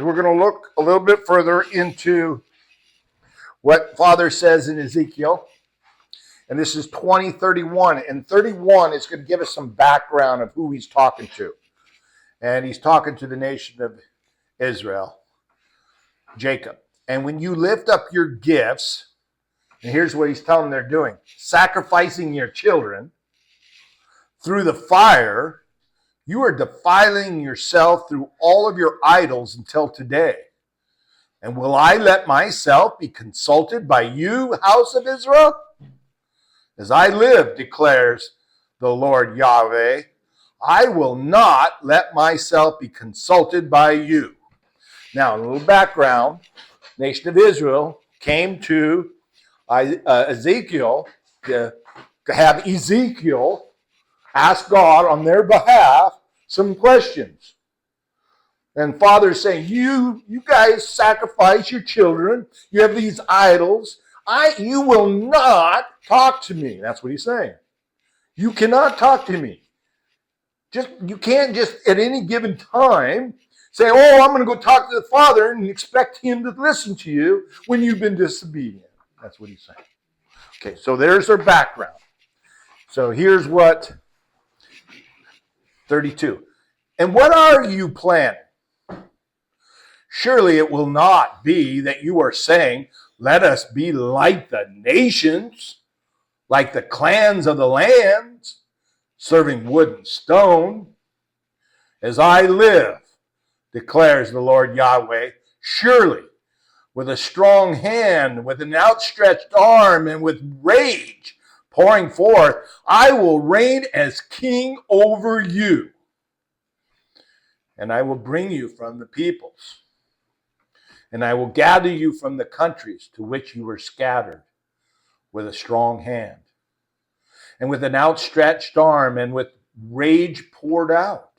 We're going to look a little bit further into what Father says in Ezekiel. And this is 20:31. And 31 is going to give us some background of who he's talking to. And he's talking to the nation of Israel, Jacob. And when you lift up your gifts, and here's what he's telling them they're doing: sacrificing your children through the fire, you are defiling yourself through all of your idols until today. And will I let myself be consulted by you, house of Israel? As I live, declares the Lord Yahweh, I will not let myself be consulted by you. Now, a little background. Nation of Israel came to Ezekiel to have Ezekiel ask God on their behalf some questions. And Father's saying, you guys sacrifice your children. You have these idols. You will not talk to me. That's what he's saying. You cannot talk to me. You can't just at any given time say, oh, I'm going to go talk to the Father and expect him to listen to you when you've been disobedient. That's what he's saying. Okay, so there's their background. So here's what 32. And what are you planning? Surely it will not be that you are saying, let us be like the nations, like the clans of the lands, serving wood and stone. As I live, declares the Lord Yahweh, surely with a strong hand, with an outstretched arm, and with rage pouring forth, I will reign as king over you. And I will bring you from the peoples, and I will gather you from the countries to which you were scattered with a strong hand, and with an outstretched arm, and with rage poured out.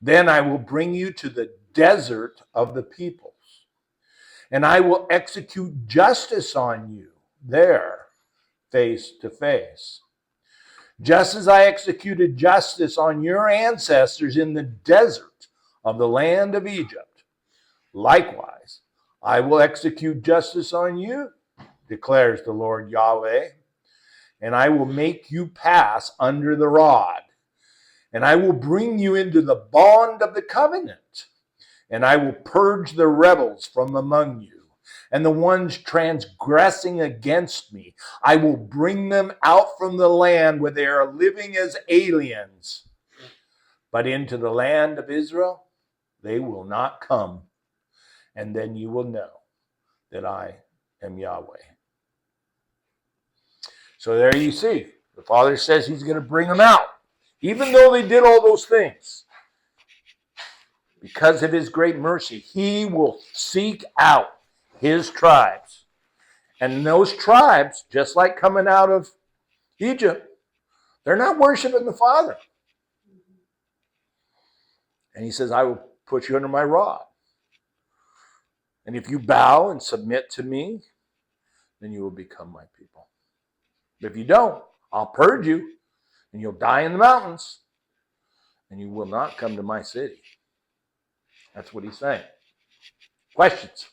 Then I will bring you to the desert of the peoples, and I will execute justice on you there, face to face. Just as I executed justice on your ancestors in the desert of the land of Egypt, likewise, I will execute justice on you, declares the Lord Yahweh, and I will make you pass under the rod, and I will bring you into the bond of the covenant, and I will purge the rebels from among you, and the ones transgressing against me. I will bring them out from the land where they are living as aliens. But into the land of Israel, they will not come. And then you will know that I am Yahweh. So there you see, the Father says he's going to bring them out. Even though they did all those things, because of his great mercy, he will seek out his tribes. And those tribes, just like coming out of Egypt, they're not worshiping the Father. And he says, I will put you under my rod. And if you bow and submit to me, then you will become my people. But if you don't, I'll purge you, and you'll die in the mountains, and you will not come to my city. That's what he's saying. Questions?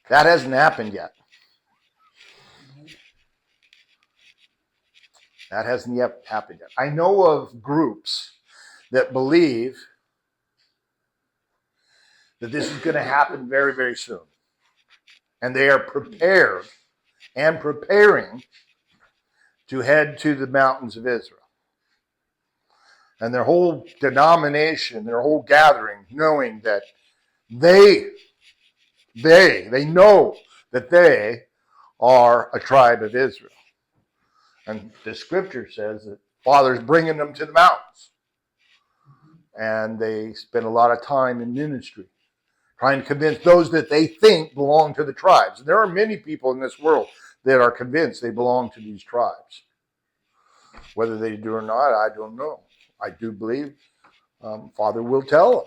That hasn't happened yet. That hasn't yet happened yet. I know of groups that believe that this is going to happen very, very soon. And they are prepared and preparing to head to the mountains of Israel. And their whole denomination, their whole gathering, knowing that they know that they are a tribe of Israel. And the scripture says that Father's bringing them to the mountains. And they spend a lot of time in ministry trying to convince those that they think belong to the tribes. And there are many people in this world that are convinced they belong to these tribes. Whether they do or not, I don't know. I do believe Father will tell them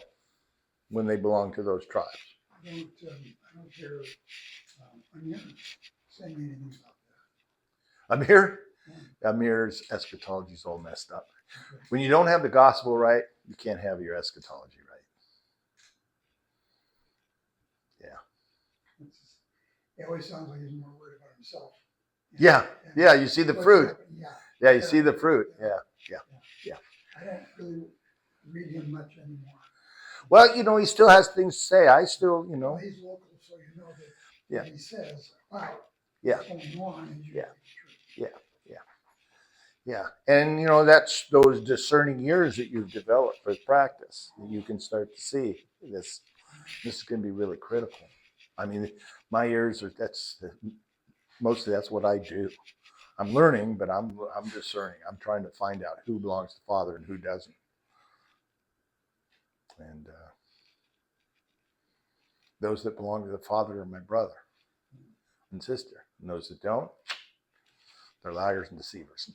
when they belong to those tribes. I don't hear Amir saying anything about that. Amir? Amir's eschatology is all messed up. When you don't have the gospel right, you can't have your eschatology right. It always sounds like he's more worried about himself. Yeah, you see the fruit. Yeah, you see the fruit. Yeah. I don't really read him much anymore. Well, he still has things to say. I still, Well, he's local, so you know that what he says about what's going on is usually true. Yeah. And, that's those discerning ears that you've developed for practice. You can start to see this. This is going to be really critical. I mean, my ears are, mostly that's what I do. I'm learning, but I'm discerning. I'm trying to find out who belongs to the Father and who doesn't. And those that belong to the Father are my brother and sister. And those that don't, they're liars and deceivers.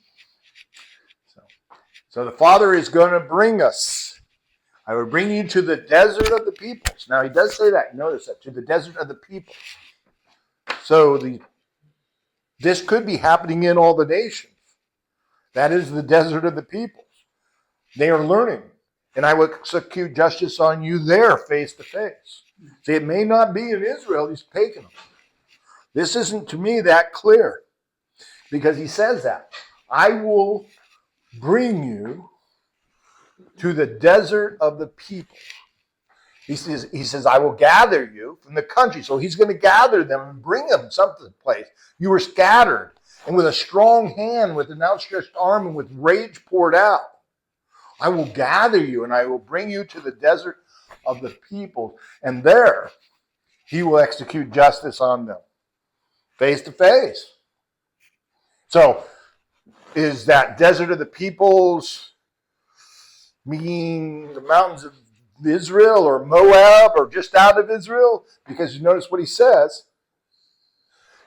So the Father is going to bring us. I will bring you to the desert of the peoples. Now, he does say that. Notice that. To the desert of the peoples. So this could be happening in all the nations. That is the desert of the peoples. They are learning. And I will execute justice on you there face to face. See, it may not be in Israel. He's taken them. This isn't to me that clear. Because he says that. I will bring you to the desert of the people. He says, I will gather you from the country. So he's going to gather them and bring them someplace. You were scattered, and with a strong hand, with an outstretched arm, and with rage poured out. I will gather you, and I will bring you to the desert of the people. And there he will execute justice on them, face to face. So is that desert of the peoples mean the mountains of Israel or Moab or just out of Israel? Because you notice what he says.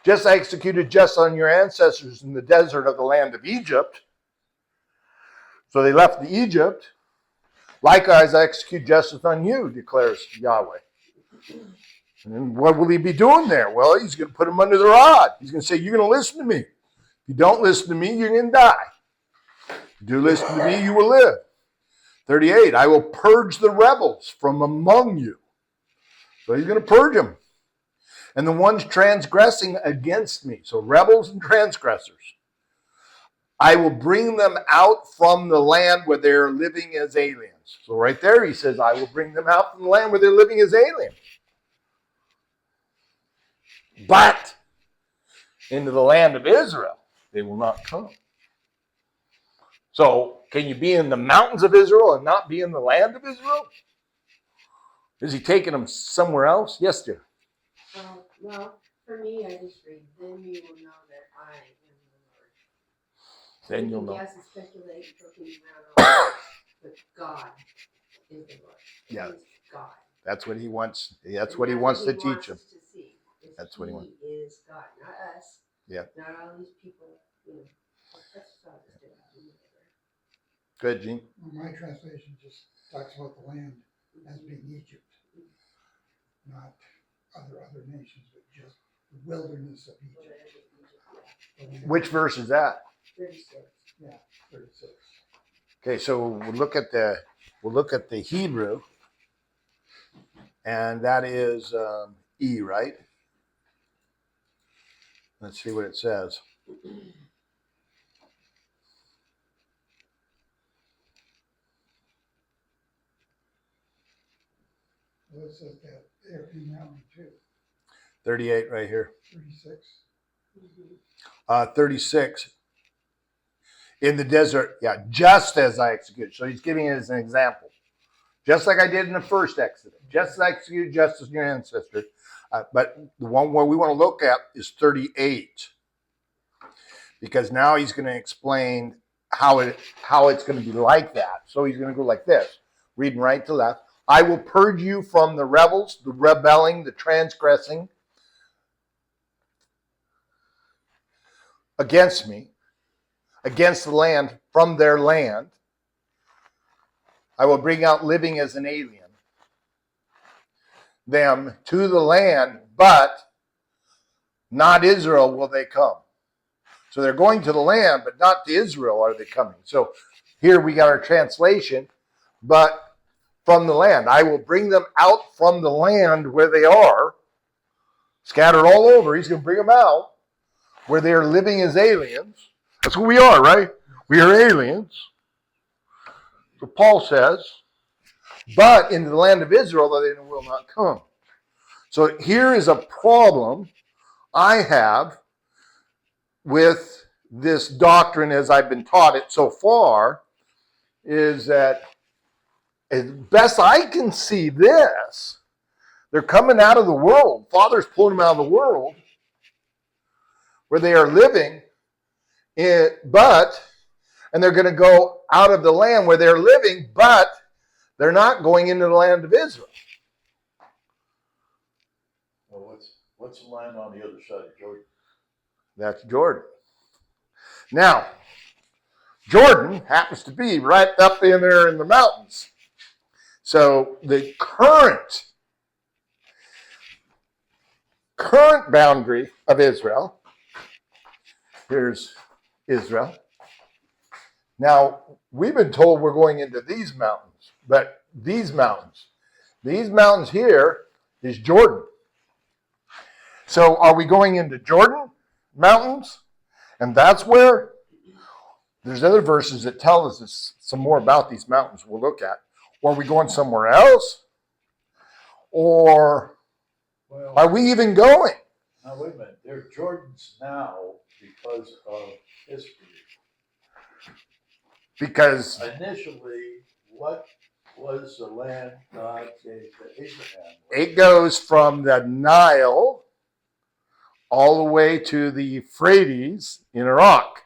Just I executed justice on your ancestors in the desert of the land of Egypt. So they left Egypt. Likewise, I execute justice on you, declares Yahweh. And what will he be doing there? Well, he's going to put them under the rod. He's going to say, you're going to listen to me. If you don't listen to me, you're going to die. If you do listen to me, you will live. 38, I will purge the rebels from among you. So he's going to purge them. And the ones transgressing against me. So rebels and transgressors. I will bring them out from the land where they're living as aliens. So right there he says, I will bring them out from the land where they're living as aliens. But into the land of Israel, they will not come. So can you be in the mountains of Israel and not be in the land of Israel? Is he taking them somewhere else? Yes, dear. Well, for me, I just read, then you will know that I am the Lord. Then you'll know. Yes, and speculate and poking around, but God is the Lord. Yeah. He's God. That's what he wants. That's what he wants to teach them. That's what he wants. He is God, not us. Yeah. Not all these people. That's how this different. Good, Gene. Well, my translation just talks about the land as being Egypt, not other nations, but just the wilderness of Egypt. Which verse is that? 36. Yeah, 36. Okay, so we'll look at the Hebrew, and that is E, right? Let's see what it says. Well, it says that there in that one too. 38 right here. 36. 36. In the desert, yeah, just as I executed. So he's giving it as an example. Just like I did in the first Exodus. Just as I executed justice in your ancestors. But the one where we want to look at is 38. Because now he's going to explain how it's going to be like that. So he's going to go like this, reading right to left. I will purge you from the rebels, the rebelling, the transgressing against me, against the land, from their land. I will bring out living as an alien them to the land, but not Israel will they come. So they're going to the land, but not to Israel are they coming. So here we got our translation, but from the land. I will bring them out from the land where they are, scattered all over. He's going to bring them out where they are living as aliens. That's who we are, right? We are aliens. So Paul says, but into the land of Israel that they will not come. So here is a problem I have with this doctrine as I've been taught it so far, is that as best I can see this, they're coming out of the world. Father's pulling them out of the world where they are living, and they're going to go out of the land where they're living, but they're not going into the land of Israel. Well, what's the land on the other side of Jordan? That's Jordan. Now, Jordan happens to be right up in there in the mountains. So the current boundary of Israel, here's Israel. Now, we've been told we're going into these mountains, but these mountains here is Jordan. So are we going into Jordan mountains? And that's where there's other verses that tell us some more about these mountains we'll look at. Or are we going somewhere else? Or are we even going? Now, wait a minute. They're Jordans now because of history. Because initially, what was the land God gave to Abraham? it goes from the Nile all the way to the Euphrates in Iraq.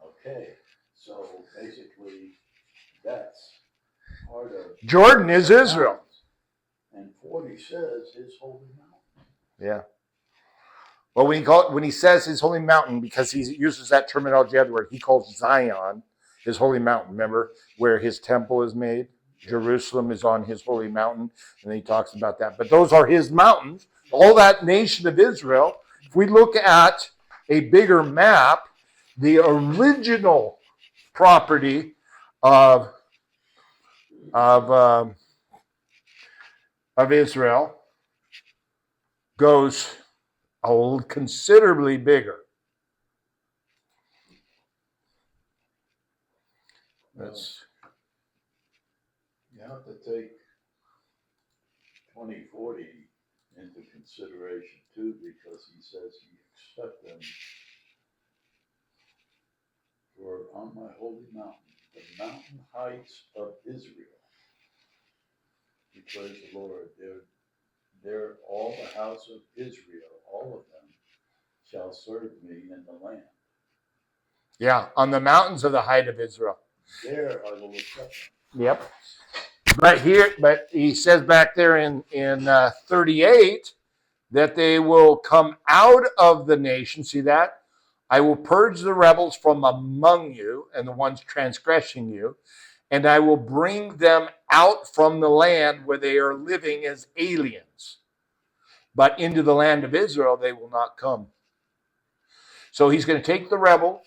Okay, so basically, that's part of Jordan is Israel. And 40 says his holy mountain. Yeah. Well, when he says his holy mountain, because he uses that terminology everywhere, he calls Zion his holy mountain. Remember where his temple is made? Jerusalem is on his holy mountain, and he talks about that. But those are his mountains. All that nation of Israel. If we look at a bigger map, the original property of Israel goes considerably bigger. That's You have to take 2040 into consideration too, because he says he expects them for on my holy mountain, the mountain heights of Israel, declares the Lord. They're all the house of Israel, all of them shall serve me in the land. Yeah, on the mountains of the height of Israel. There I will accept them. Yep. But he says back there in 38 that they will come out of the nation. See that? I will purge the rebels from among you and the ones transgressing you, and I will bring them out from the land where they are living as aliens. But into the land of Israel they will not come. So he's going to take the rebels.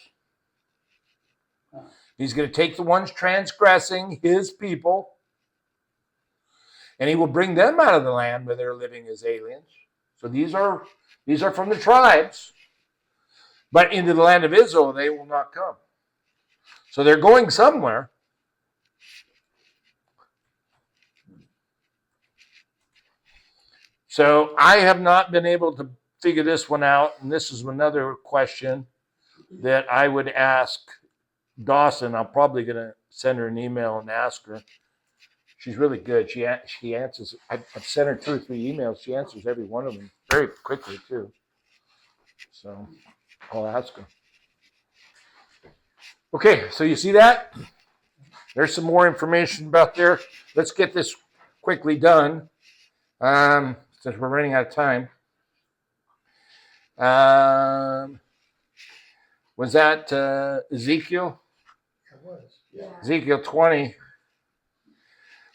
He's going to take the ones transgressing his people, and he will bring them out of the land where they're living as aliens. So these are from the tribes, but into the land of Israel they will not come. So they're going somewhere. So I have not been able to figure this one out, and this is another question that I would ask Dawson. I'm probably going to send her an email and ask her. She's really good. She answers. I've sent her 2 or 3 emails. She answers every one of them very quickly too. So I'll ask her. Okay, so you see that? There's some more information about there. Let's get this quickly done, since we're running out of time. Was that Ezekiel? It was. Yeah. Ezekiel 20.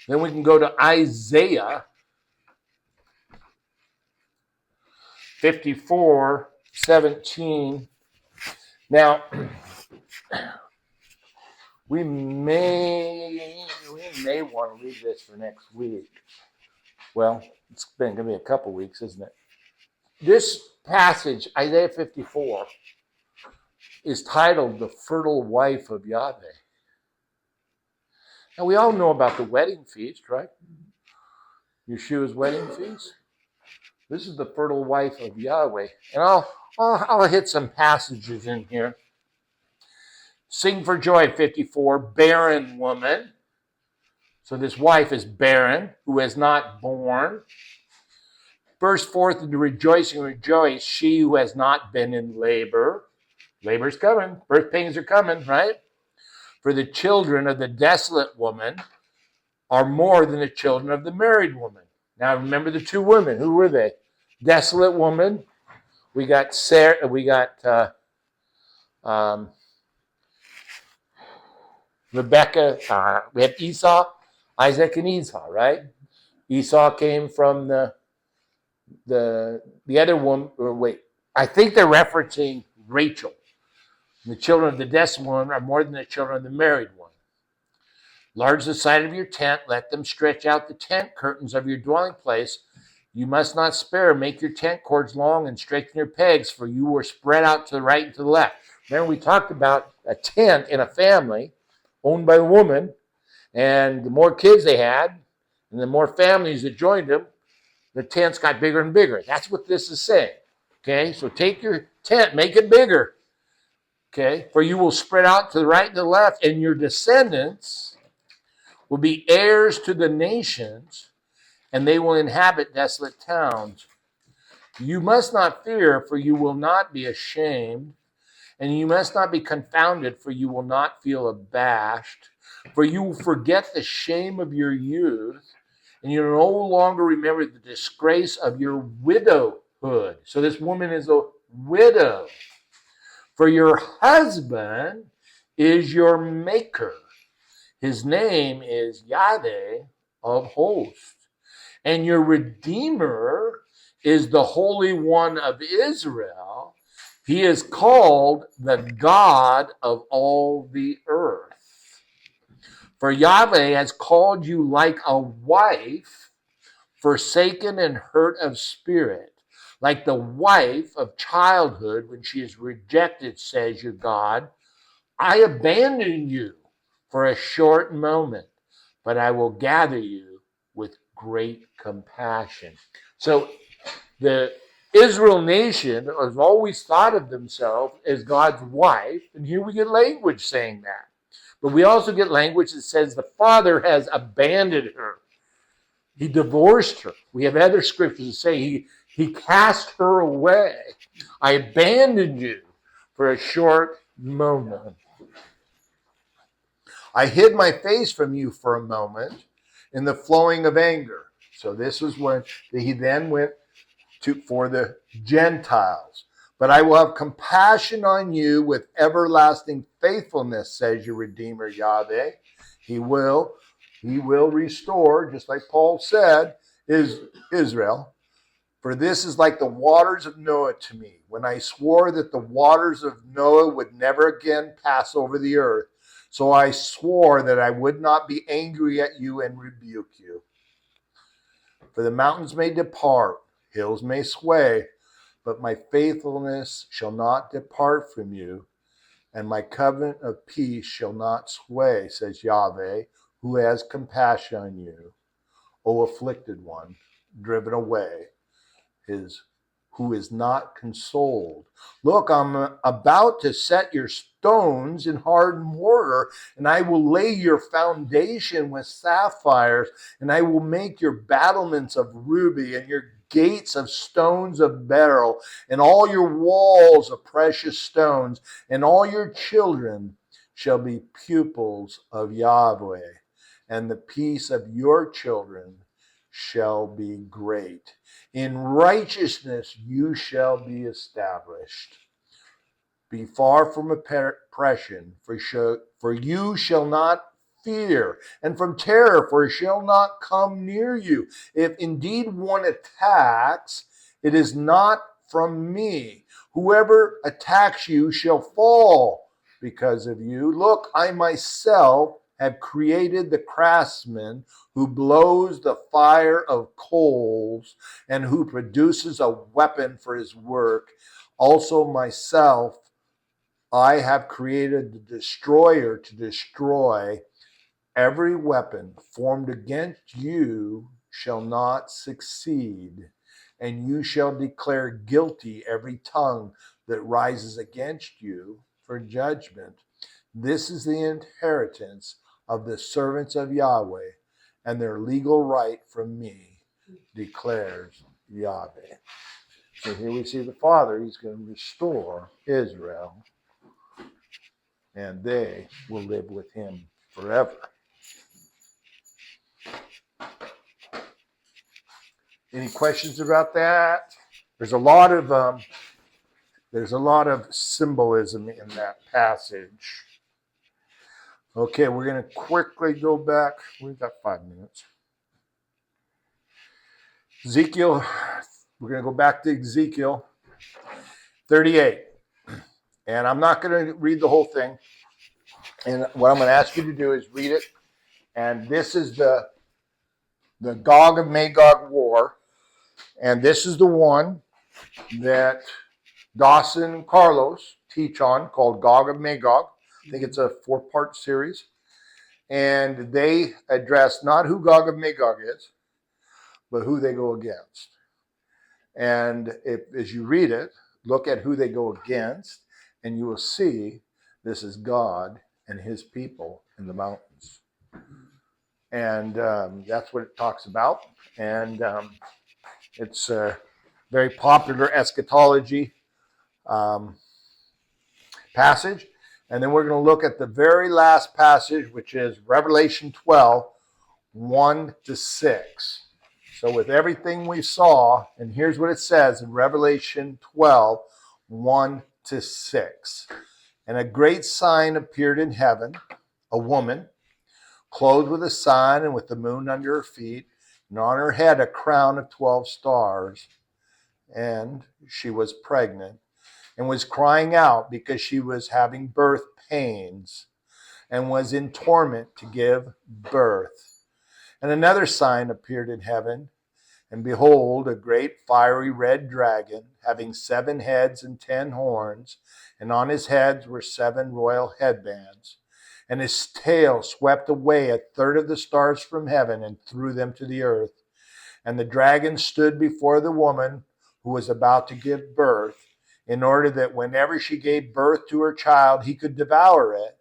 Then we can go to Isaiah 54:17 Now, we may want to leave this for next week. Well, it's been going to be a couple weeks, isn't it? This passage, Isaiah 54, is titled The Fertile Wife of Yahweh. Now, we all know about the wedding feast, right? Yeshua's wedding feast. This is the fertile wife of Yahweh. And I'll hit some passages in here. Sing for joy, 54, barren woman. So this wife is barren, who has not borne. Burst forth into rejoicing, rejoice, she who has not been in labor. Labor's coming. Birth pains are coming, right? For the children of the desolate woman are more than the children of the married woman. Now remember the two women. Who were they? Desolate woman. We got Sarah. We got Rebecca. We have Esau, Isaac, and Esau. Right? Esau came from the other woman. Or wait, I think they're referencing Rachel. The children of the desolate one are more than the children of the married one. Enlarge the side of your tent. Let them stretch out the tent curtains of your dwelling place. You must not spare. Make your tent cords long and straighten your pegs, for you were spread out to the right and to the left. Remember, we talked about a tent in a family owned by a woman, and the more kids they had, and the more families that joined them, the tents got bigger and bigger. That's what this is saying. Okay, so take your tent, make it bigger. Okay, for you will spread out to the right and the left, and your descendants will be heirs to the nations, and they will inhabit desolate towns. You must not fear, for you will not be ashamed, and you must not be confounded, for you will not feel abashed, for you will forget the shame of your youth, and you no longer remember the disgrace of your widowhood. So this woman is a widow. For your husband is your maker. His name is Yahweh of hosts. And your Redeemer is the Holy One of Israel. He is called the God of all the earth. For Yahweh has called you like a wife, forsaken and hurt of spirit, like the wife of childhood when she is rejected, says your God. I abandoned you for a short moment, but I will gather you with great compassion. So the Israel nation has always thought of themselves as God's wife, and here we get language saying that. But we also get language that says the Father has abandoned her. He divorced her. We have other scriptures that say he cast her away. I abandoned you for a short moment. I hid my face from you for a moment in the flowing of anger. So this was when he then went for the Gentiles. But I will have compassion on you with everlasting faithfulness, says your Redeemer Yahweh. He will restore, just like Paul said, is Israel. For this is like the waters of Noah to me, when I swore that the waters of Noah would never again pass over the earth. So I swore that I would not be angry at you and rebuke you. For the mountains may depart, hills may sway, but my faithfulness shall not depart from you, and my covenant of peace shall not sway, says Yahweh, who has compassion on you, O afflicted one, driven away, who is not consoled. Look, I'm about to set your stones in hard mortar, and I will lay your foundation with sapphires, and I will make your battlements of ruby, and your gates of stones of beryl, and all your walls of precious stones, and all your children shall be pupils of Yahweh, and the peace of your children shall be great. In righteousness you shall be established. Be far from oppression, for you shall not fear, and from terror, for it shall not come near you. If indeed one attacks, it is not from me. Whoever attacks you shall fall because of you. Look, I myself have created the craftsman who blows the fire of coals and who produces a weapon for his work. Also myself, I have created the destroyer to destroy. Every weapon formed against you shall not succeed, and you shall declare guilty every tongue that rises against you for judgment. This is the inheritance of the servants of Yahweh, and their legal right from me, declares Yahweh. So here we see the Father, he's going to restore Israel, and they will live with him forever. Any questions about that? There's a lot of symbolism in that passage. Okay, we're going to quickly go back. We've got 5 minutes. Ezekiel, we're going to go back to Ezekiel 38. And I'm not going to read the whole thing. And what I'm going to ask you to do is read it. And this is the Gog of Magog war. And this is the one that Dawson and Carlos teach on, called Gog of Magog. I think it's a 4-part series. And they address not who Gog of Magog is, but who they go against. And as you read it, look at who they go against, and you will see this is God and his people in the mountains. And that's what it talks about. And it's a very popular eschatology passage. And then we're going to look at the very last passage, which is Revelation 12, 1 to 6. So with everything we saw, and here's what it says in Revelation 12, 1 to 6. And a great sign appeared in heaven, a woman clothed with a sun and with the moon under her feet, and on her head a crown of 12 stars. And she was pregnant and was crying out because she was having birth pains and was in torment to give birth. And another sign appeared in heaven, and behold, a great fiery red dragon, having 7 heads and 10 horns, and on his heads were 7 royal headbands. And his tail swept away 1/3 of the stars from heaven and threw them to the earth. And the dragon stood before the woman who was about to give birth, in order that whenever she gave birth to her child, he could devour it.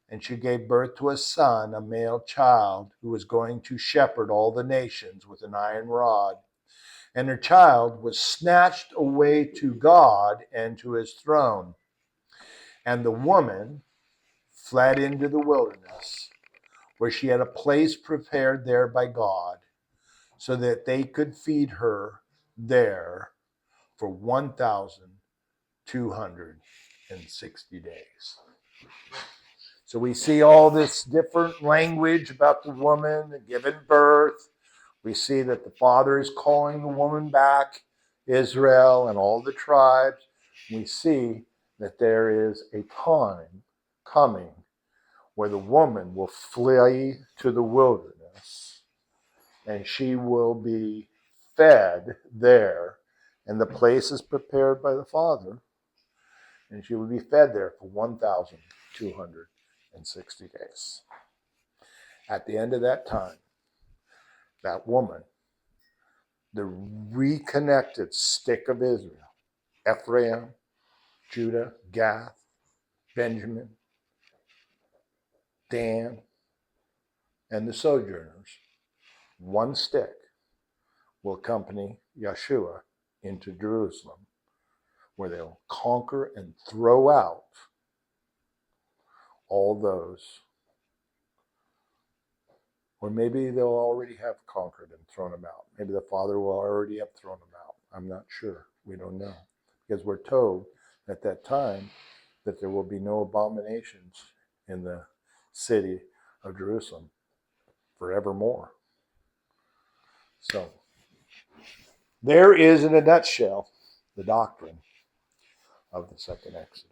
And she gave birth to a son, a male child, who was going to shepherd all the nations with an iron rod. And her child was snatched away to God and to his throne. And the woman fled into the wilderness, where she had a place prepared there by God, so that they could feed her there for 1,260 days. So we see all this different language about the woman giving birth. We see that the Father is calling the woman back, Israel and all the tribes. We see that there is a time coming where the woman will flee to the wilderness, and she will be fed there, and the place is prepared by the Father, and she will be fed there for 1,260 days. At the end of that time, that woman, the reconnected stick of Israel, Ephraim, Judah, Gath, Benjamin, Dan, and the sojourners, one stick will accompany Yeshua into Jerusalem, where they'll conquer and throw out all those. Or maybe they'll already have conquered and thrown them out. Maybe the Father will already have thrown them out. I'm not sure. We don't know. Because we're told at that time that there will be no abominations in the city of Jerusalem forevermore. So, there is, in a nutshell, the doctrine of the second Exodus.